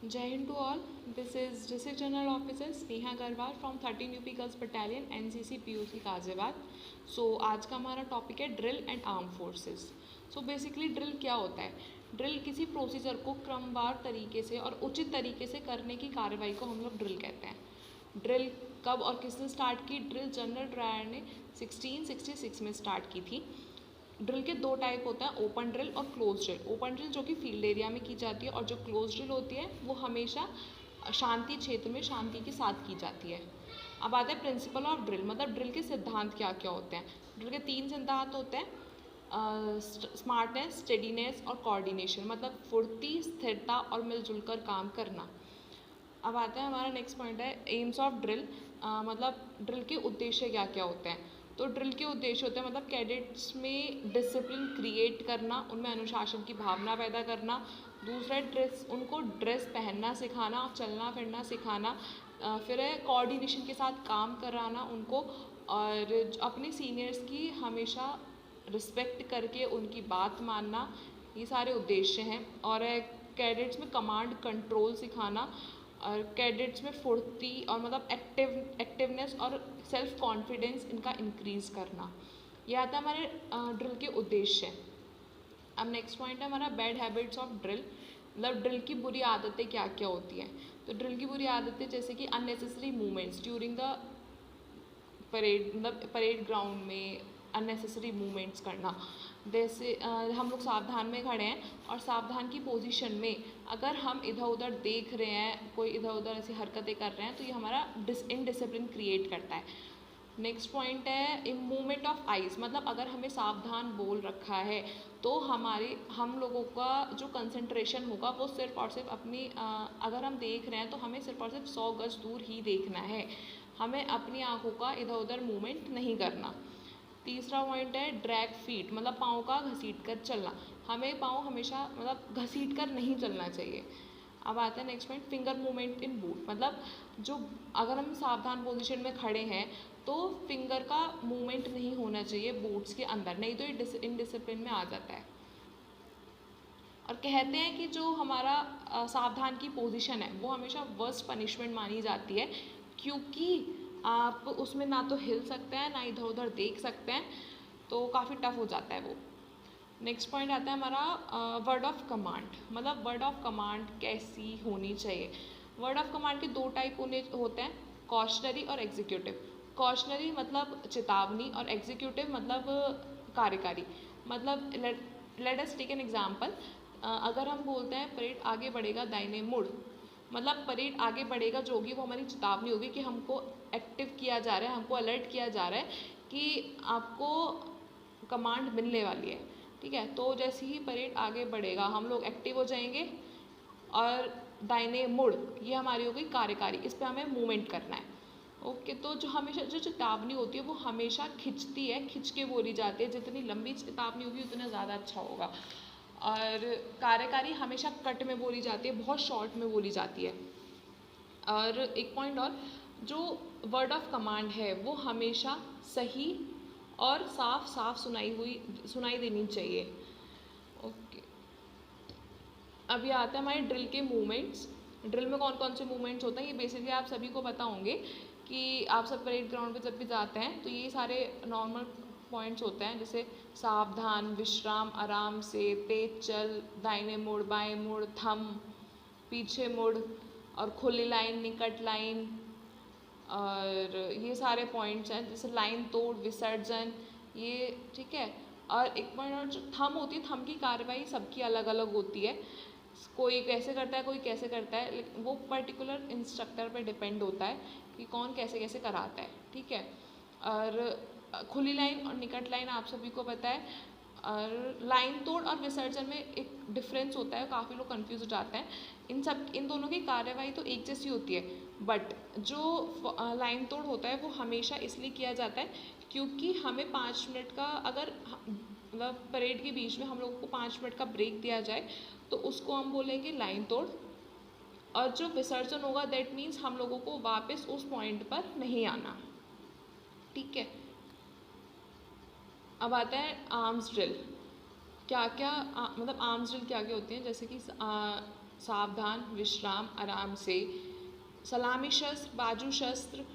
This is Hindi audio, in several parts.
जय हिंद to all. This is district general officer Sneha Agarwal from 13 UP girls battalion NCC POC Ghaziabad. So आज का हमारा टॉपिक है drill and arm forces. So basically drill क्या होता है? ड्रिल किसी प्रोसीजर को क्रमवार तरीके से और उचित तरीके से करने की कार्रवाई को हम लोग ड्रिल कहते हैं. ड्रिल कब और किसने स्टार्ट की? ड्रिल जनरल ड्रायर ने 1666 में स्टार्ट की थी. ड्रिल के दो टाइप होता है, ओपन ड्रिल और क्लोज ड्रिल. ओपन ड्रिल जो कि फील्ड एरिया में की जाती है और जो क्लोज ड्रिल होती है वो हमेशा शांति क्षेत्र में शांति के साथ की जाती है. अब आता है प्रिंसिपल ऑफ ड्रिल, मतलब ड्रिल के सिद्धांत क्या क्या होते हैं. ड्रिल के 3 सिद्धांत होते हैं, स्मार्टनेस, स्टेडीनेस और कोऑर्डिनेशन, मतलब फुर्ती, स्थिरता और मिलजुल कर काम करना. अब आता है हमारा नेक्स्ट पॉइंट है एम्स ऑफ ड्रिल, मतलब ड्रिल के उद्देश्य क्या क्या होते हैं. तो ड्रिल के उद्देश्य होते हैं मतलब कैडेट्स में डिसिप्लिन क्रिएट करना, उनमें अनुशासन की भावना पैदा करना. दूसरा ड्रेस, उनको ड्रेस पहनना सिखाना, चलना फिरना सिखाना. फिर है कोऑर्डिनेशन के साथ काम कराना उनको, और अपने सीनियर्स की हमेशा रिस्पेक्ट करके उनकी बात मानना. ये सारे उद्देश्य हैं. और कैडेट्स में कमांड कंट्रोल सिखाना, और कैडेट्स में फुर्ती और मतलब एक्टिवनेस और सेल्फ कॉन्फिडेंस इनका इंक्रीज़ करना. ये आता है हमारे ड्रिल के उद्देश्य. अब नेक्स्ट पॉइंट है हमारा बैड हैबिट्स ऑफ ड्रिल, मतलब ड्रिल की बुरी आदतें क्या क्या होती हैं. तो ड्रिल की बुरी आदतें जैसे कि unnecessary movements during the parade, मतलब परेड ग्राउंड में अननेसेसरी मूवमेंट्स करना. जैसे हम लोग सावधान में खड़े हैं और सावधान की पोजीशन में अगर हम इधर उधर देख रहे हैं, कोई इधर उधर ऐसी हरकतें कर रहे हैं, तो ये हमारा इनडिसिप्लिन क्रिएट करता है. नेक्स्ट पॉइंट है मूवमेंट ऑफ आइज, मतलब अगर हमें सावधान बोल रखा है तो हम लोगों का जो कंसंट्रेशन होगा वो सिर्फ और सिर्फ अपनी अगर हम देख रहे हैं तो हमें सिर्फ और सिर्फ 100 गज दूर ही देखना है, हमें अपनी आंखों का इधर उधर मूवमेंट नहीं करना. तीसरा पॉइंट है ड्रैग फीट, मतलब पाँव का घसीट कर चलना, हमें पाँव हमेशा मतलब घसीट कर नहीं चलना चाहिए. अब आता है next point finger movement in boot, मतलब जो अगर हम सावधान पोजीशन में खड़े हैं तो फिंगर का मूवमेंट नहीं होना चाहिए बूट्स के अंदर, नहीं तो ये इनडिसिप्लिन में आ जाता है. और कहते हैं कि जो हमारा सावधान की पोजीशन है वो हमेशा वर्स्ट पनिशमेंट मानी जाती है, क्योंकि आप उसमें ना तो हिल सकते हैं ना इधर उधर देख सकते हैं, तो काफ़ी टफ हो जाता है वो. नेक्स्ट पॉइंट आता है हमारा वर्ड ऑफ कमांड, मतलब वर्ड ऑफ कमांड कैसी होनी चाहिए. वर्ड ऑफ कमांड के 2 टाइप होते हैं, कॉशनरी और एग्जीक्यूटिव. कॉशनरी मतलब चेतावनी और एग्जीक्यूटिव मतलब कार्यकारी. मतलब let us take an example. अगर हम बोलते हैं परेड आगे बढ़ेगा दाहिने मुड़, मतलब परेड आगे बढ़ेगा जो होगी वो हमारी चेतावनी होगी कि हमको एक्टिव किया जा रहा है, हमको अलर्ट किया जा रहा है कि आपको कमांड मिलने वाली है. ठीक है, तो जैसे ही परेड आगे बढ़ेगा हम लोग एक्टिव हो जाएंगे. और दाहिने मुड़, ये हमारी हो गई कार्यकारी, इस पर हमें मूवमेंट करना है. ओके, तो जो हमेशा जो चेतावनी होती है वो हमेशा खिंचती है, खिंच के बोली जाती है. जितनी लंबी चेतावनी होगी उतना ज़्यादा अच्छा होगा. और कार्यकारी हमेशा कट में बोली जाती है, बहुत शॉर्ट में बोली जाती है. और एक पॉइंट और, जो वर्ड ऑफ कमांड है वो हमेशा सही और साफ साफ सुनाई देनी चाहिए. ओके, अभी आता है हमारे ड्रिल के मूवमेंट्स. ड्रिल में कौन कौन से मूवमेंट्स होते हैं ये बेसिकली आप सभी को पता होंगे कि आप सब परेड ग्राउंड पे जब भी जाते हैं तो ये सारे नॉर्मल पॉइंट्स होते हैं, जैसे सावधान, विश्राम, आराम से, तेज चल, दाहिने मुड़, बाएं मुड़, थम, पीछे मुड़, और खुली लाइन, निकट लाइन, और ये सारे पॉइंट्स हैं. जैसे लाइन तोड़, विसर्जन, ये ठीक है. और एक पॉइंट और, जो थम होती है, थम की कार्रवाई सबकी अलग अलग होती है. कोई कैसे करता है कोई कैसे करता है, लेकिन वो पर्टिकुलर इंस्ट्रक्टर पे डिपेंड होता है कि कौन कैसे कैसे कराता है. ठीक है. और खुली लाइन और निकट लाइन आप सभी को पता है. और लाइन तोड़ और विसर्जन में एक डिफरेंस होता है, काफ़ी लोग कंफ्यूज हो जाते हैं. इन दोनों की कार्रवाई तो एक जैसी होती है, बट जो लाइन तोड़ होता है वो हमेशा इसलिए किया जाता है क्योंकि हमें 5 मिनट का, अगर मतलब परेड के बीच में हम लोगों को 5 मिनट का ब्रेक दिया जाए तो उसको हम बोलेंगे लाइन तोड़. और जो विसर्जन होगा दैट मीन्स हम लोगों को वापस उस पॉइंट पर नहीं आना. ठीक है. अब आता है आर्म्स ड्रिल. क्या क्या मतलब आर्म्स ड्रिल क्या क्या होती हैं, जैसे कि सावधान, विश्राम, आराम से, सलामी शस्त्र, बाजू शस्त्र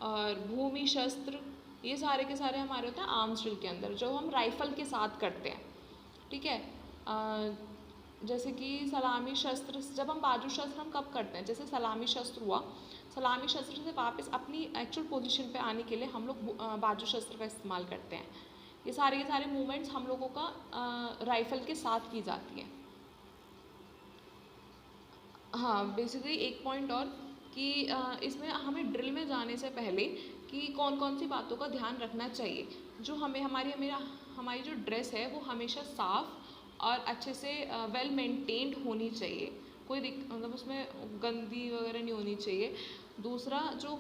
और भूमि शस्त्र, ये सारे के सारे हमारे होते हैं आर्म्स ड्रिल के अंदर, जो हम राइफल के साथ करते हैं। ठीक है, जैसे कि सलामी शस्त्र, जब हम बाजू शस्त्र हम कब करते हैं, जैसे सलामी शस्त्र हुआ, सलामी शस्त्र से वापस अपनी एक्चुअल पोजीशन पे आने के लिए हम लोग बाजू शस्त्र का इस्तेमाल करते हैं। ये सारे के सारे मूवमेंट्स हम लोगों का राइफल के साथ की जाती है। हाँ, बेसिकली एक पॉइंट और कि इसमें हमें ड्रिल में जाने से पहले कि कौन कौन सी बातों का ध्यान रखना चाहिए। जो हमारी जो ड्रेस है वो हमेशा साफ़ और अच्छे से वेल मेंटेन्ड होनी चाहिए, कोई मतलब उसमें गंदी वगैरह नहीं होनी चाहिए। दूसरा, जो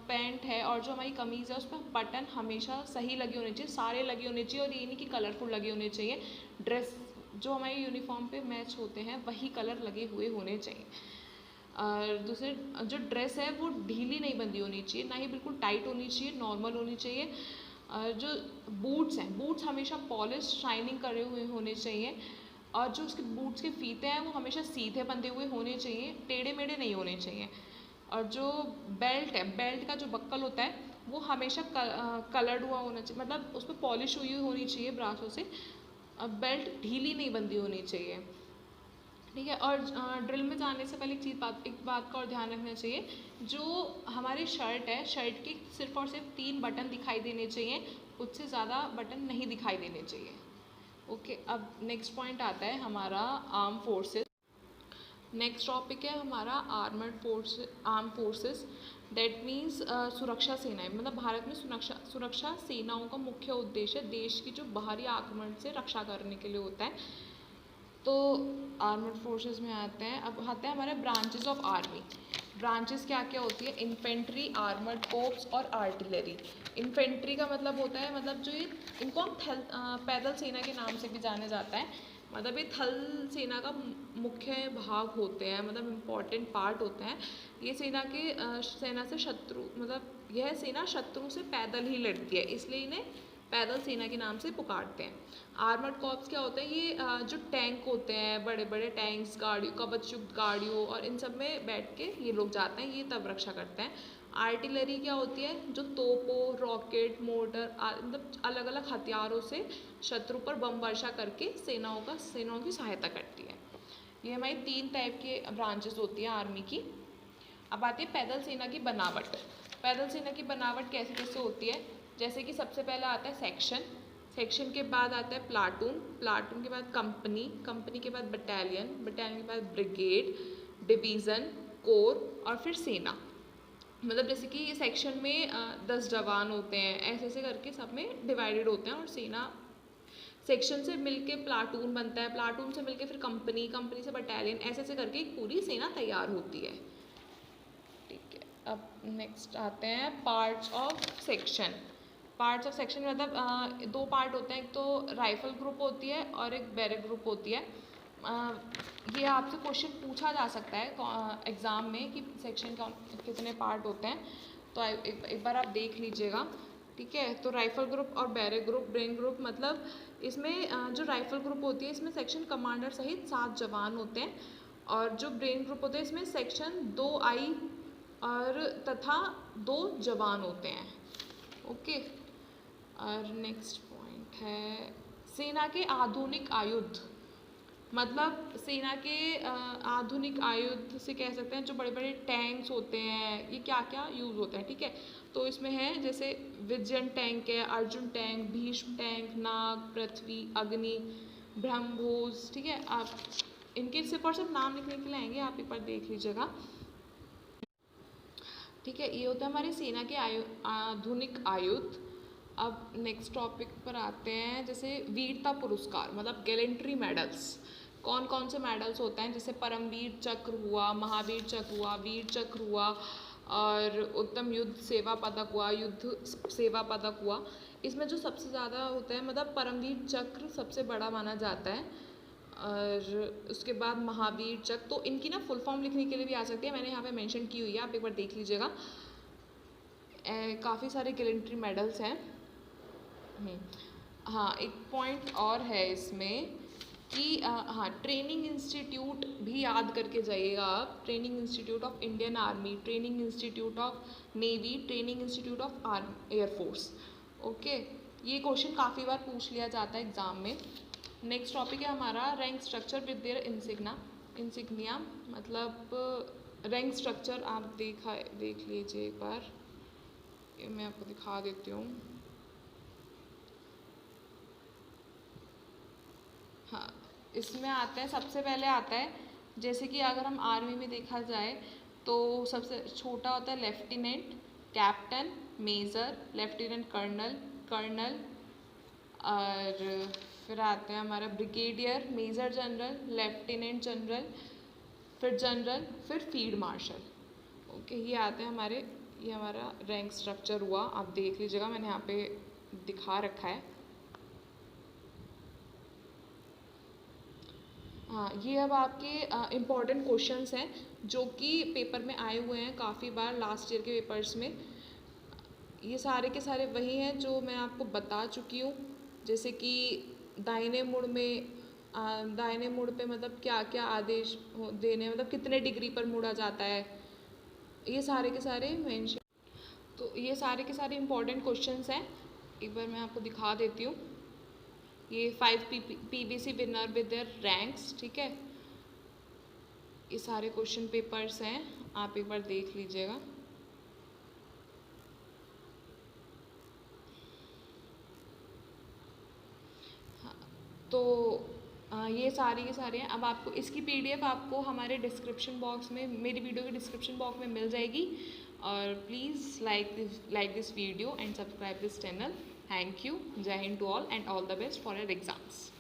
पैंट है और जो हमारी कमीज़ है उस पर बटन हमेशा सही लगे होने चाहिए, सारे लगे होने चाहिए, और ये नहीं कि कलरफुल लगे होने चाहिए। ड्रेस जो हमारी यूनिफॉर्म पे मैच होते हैं वही कलर लगे हुए होने चाहिए। और दूसरे, जो ड्रेस है वो ढीली नहीं बंधी होनी चाहिए, ना ही बिल्कुल टाइट होनी चाहिए, नॉर्मल होनी चाहिए। जो बूट्स हैं, बूट्स हमेशा पॉलिश शाइनिंग करे हुए होने चाहिए, और जो उसके बूट्स के फीते हैं वो हमेशा सीधे बंधे हुए होने चाहिए, टेढ़े मेढ़े नहीं होने चाहिए। और जो बेल्ट है, बेल्ट का जो बक्कल होता है वो हमेशा कलर्ड हुआ होना चाहिए, मतलब उस पर पॉलिश हुई होनी चाहिए ब्रासों से। बेल्ट ढीली नहीं बंधी होनी चाहिए। ठीक है, और ड्रिल में जाने से पहले एक बात का और ध्यान रखना चाहिए, जो हमारी शर्ट है, शर्ट के सिर्फ और सिर्फ 3 बटन दिखाई देने चाहिए, उससे ज़्यादा बटन नहीं दिखाई देने चाहिए। ओके, अब नेक्स्ट पॉइंट आता है हमारा आर्म फोर्सेस। नेक्स्ट टॉपिक है हमारा आर्म फोर्सेस, दैट मीन्स सुरक्षा सेनाएं। मतलब भारत में सुरक्षा सेनाओं का मुख्य उद्देश्य देश की जो बाहरी आक्रमण से रक्षा करने के लिए होता है। तो आर्मड फोर्सेस में आते हैं, अब आते हैं हमारे ब्रांचेस ऑफ आर्मी। ब्रांचेस क्या क्या होती है, इन्फेंट्री, आर्मर्ड कोर्प्स और आर्टिलरी। इन्फेंट्री का मतलब होता है, मतलब जो ये, इनको हम पैदल सेना के नाम से भी जाना जाता है, मतलब ये थल सेना का मुख्य भाग होते हैं, मतलब इम्पॉर्टेंट पार्ट होते हैं। ये सेना से शत्रु, मतलब यह सेना शत्रु से पैदल ही लड़ती है, इसलिए इन्हें पैदल सेना के नाम से पुकारते हैं। आर्मर्ड कॉर्प्स क्या होते हैं, ये जो टैंक होते हैं, बड़े बड़े टैंक्स, गाड़ियों, कवचयुक्त गाड़ियों और इन सब में बैठ के ये लोग जाते हैं, ये तब रक्षा करते हैं। आर्टिलरी क्या होती है, जो तोपों, रॉकेट, मोटर, मतलब अलग अलग हथियारों से शत्रु पर बम वर्षा करके सेनाओं की सहायता करती है। ये हमारी 3 टाइप के ब्रांचेस होती हैं आर्मी की। अब आती है पैदल सेना की बनावट। पैदल सेना की बनावट कैसे कैसे होती है, जैसे कि सबसे पहला आता है सेक्शन, सेक्शन के बाद आता है प्लाटून, प्लाटून के बाद कंपनी, कंपनी के बाद बटालियन, बटालियन के बाद ब्रिगेड, डिवीज़न, कोर और फिर सेना। मतलब जैसे कि ये सेक्शन में 10 जवान होते हैं, ऐसे ऐसे करके सब में डिवाइडेड होते हैं, और सेना सेक्शन से मिलके प्लाटून बनता है, प्लाटून से मिलके फिर कंपनी, कंपनी से बटालियन, ऐसे ऐसे करके एक पूरी सेना तैयार होती है। ठीक है, अब नेक्स्ट आते हैं parts of section. Parts of section मतलब 2 पार्ट होते हैं, एक तो राइफल ग्रुप होती है और एक बैरक ग्रुप होती है। ये आपसे क्वेश्चन पूछा जा सकता है एग्ज़ाम में कि सेक्शन का कितने पार्ट होते हैं, तो एक बार आप देख लीजिएगा। ठीक है, तो राइफल ग्रुप और बैरक ग्रुप, ब्रेन ग्रुप, मतलब इसमें जो राइफल ग्रुप होती है इसमें सेक्शन कमांडर सहित 7 जवान होते हैं, और जो ब्रेन ग्रुप होते हैं इसमें सेक्शन 2 आई और तथा 2 जवान होते हैं। ओके, और नेक्स्ट पॉइंट है सेना के आधुनिक आयुध। मतलब सेना के आधुनिक आयुध से कह सकते हैं जो बड़े बड़े टैंक्स होते हैं, ये क्या क्या यूज़ होते हैं। ठीक है, तो इसमें है जैसे विजयन टैंक है, अर्जुन टैंक, भीष्म टैंक, नाग, पृथ्वी, अग्नि, ब्रह्मोस। ठीक है, आप इनके सिर्फ और सिर्फ नाम लिखने के लिए आएंगे, आप एक बार देख लीजिएगा। ठीक है, ये होता है हमारी सेना के आधुनिक आयुध। अब नेक्स्ट टॉपिक पर आते हैं, जैसे वीरता पुरस्कार, मतलब गैलेंट्री मेडल्स। कौन कौन से मेडल्स होते हैं, जैसे परमवीर चक्र हुआ, महावीर चक्र हुआ, वीर चक्र हुआ, और उत्तम युद्ध सेवा पदक हुआ, युद्ध सेवा पदक हुआ। इसमें जो सबसे ज़्यादा होता है, मतलब परमवीर चक्र सबसे बड़ा माना जाता है, और उसके बाद महावीर चक्र। तो इनकी ना फुल फॉर्म लिखने के लिए भी आ सकती है, मैंने यहाँ पे मेंशन की हुई है, आप एक बार देख लीजिएगा। काफ़ी सारे गैलेंट्री मेडल्स हैं। हाँ, एक पॉइंट और है इसमें कि हाँ, ट्रेनिंग इंस्टीट्यूट भी ये याद करके जाइएगा आप, training institute of Indian army, training institute of navy, training institute of air force. Okay, ये क्वेश्चन काफ़ी बार पूछ लिया जाता है एग्जाम में। नेक्स्ट टॉपिक है हमारा rank structure with their insignia, मतलब रैंक स्ट्रक्चर आप देख लीजिए एक बार, ये मैं आपको दिखा देती हूँ। हाँ, इसमें आता है, सबसे पहले आता है, जैसे कि अगर हम आर्मी में देखा जाए तो सबसे छोटा होता है lieutenant, captain, major, lieutenant colonel, colonel, और फिर आते हैं हमारा brigadier, major general, lieutenant general, फिर जनरल, फिर फील्ड मार्शल। ओके, ये आते हैं हमारे, ये हमारा रैंक स्ट्रक्चर हुआ। आप देख लीजिएगा, मैंने यहाँ पे दिखा रखा है। हाँ, ये अब आपके इम्पॉर्टेंट क्वेश्चंस हैं जो कि पेपर में आए हुए हैं काफ़ी बार लास्ट ईयर के पेपर्स में। ये सारे के सारे वही हैं जो मैं आपको बता चुकी हूँ, जैसे कि दाहिने मुड़ में दाहिने मुड़ पे मतलब क्या क्या आदेश देने, मतलब कितने डिग्री पर मुड़ा जाता है, ये सारे के सारे मेंशन। तो ये सारे के सारे इम्पॉर्टेंट क्वेश्चंस हैं, एक बार मैं आपको दिखा देती हूँ। ये 5 PBC winner with their ranks, ठीक है, ये सारे क्वेश्चन पेपर्स हैं, आप एक बार देख लीजिएगा। हाँ, तो ये सारे के सारे हैं। अब आपको इसकी PDF आपको हमारे डिस्क्रिप्शन बॉक्स में, मेरी वीडियो के डिस्क्रिप्शन बॉक्स में मिल जाएगी। और please like this video and subscribe this channel. Thank you, जय हिंद to all and all the best for your exams.